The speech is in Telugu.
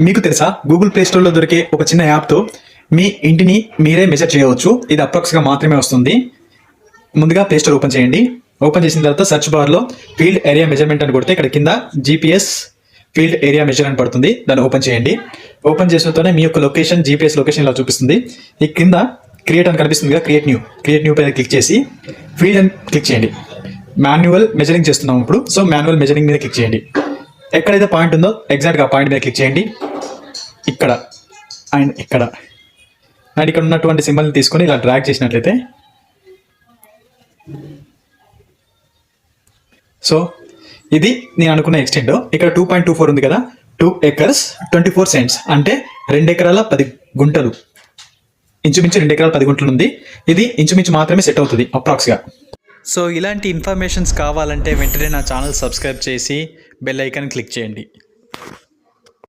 మీకు తెలుసా, గూగుల్ ప్లే స్టోర్లో దొరికే ఒక చిన్న యాప్తో మీ ఇంటిని మీరే మెజర్ చేయవచ్చు. ఇది అప్రాక్స్గా మాత్రమే వస్తుంది. ముందుగా ప్లే స్టోర్ ఓపెన్ చేయండి. ఓపెన్ చేసిన తర్వాత సెర్చ్ బార్లో ఫీల్డ్ ఏరియా మెజర్మెంట్ అని కొడితే ఇక్కడ కింద జీపీఎస్ ఫీల్డ్ ఏరియా మెజర్ అని పడుతుంది. దాన్ని ఓపెన్ చేయండి. ఓపెన్ చేసినతోనే మీ యొక్క లొకేషన్, జీపీఎస్ లొకేషన్ ఇలా చూపిస్తుంది. ఈ కింద క్రియేట్ అని కనిపిస్తుంది కదా, క్రియేట్ న్యూ పైన క్లిక్ చేసి ఫీల్డ్ అని క్లిక్ చేయండి. మాన్యువల్ మెజరింగ్ చేస్తున్నాం ఇప్పుడు, సో మాన్యువల్ మెజరింగ్ మీద క్లిక్ చేయండి. ఎక్కడైతే పాయింట్ ఉందో ఎగ్జాక్ట్గా ఆ పాయింట్ మీద క్లిక్ చేయండి. ఇక్కడ అండ్ ఇక్కడ ఉన్నటువంటి సింబల్ని తీసుకొని ఇలా డ్రాగ్ చేసినట్లయితే, సో ఇది నేను అనుకున్న ఎక్స్టెంట్. ఇక్కడ 2.24 ఉంది కదా, 2 acres 24 cents అంటే 2 ఎకరాల 10 గుంటలు, ఇంచుమించు 2 ఎకరాల 10 గుంటలు ఉంది. ఇది ఇంచుమించు మాత్రమే సెట్ అవుతుంది అప్రాక్స్గా. సో ఇలాంటి ఇన్ఫర్మేషన్స్ కావాలంటే వెంటనే నా ఛానల్ సబ్స్క్రైబ్ చేసి బెల్ ఐకాన్ క్లిక్ చేయండి.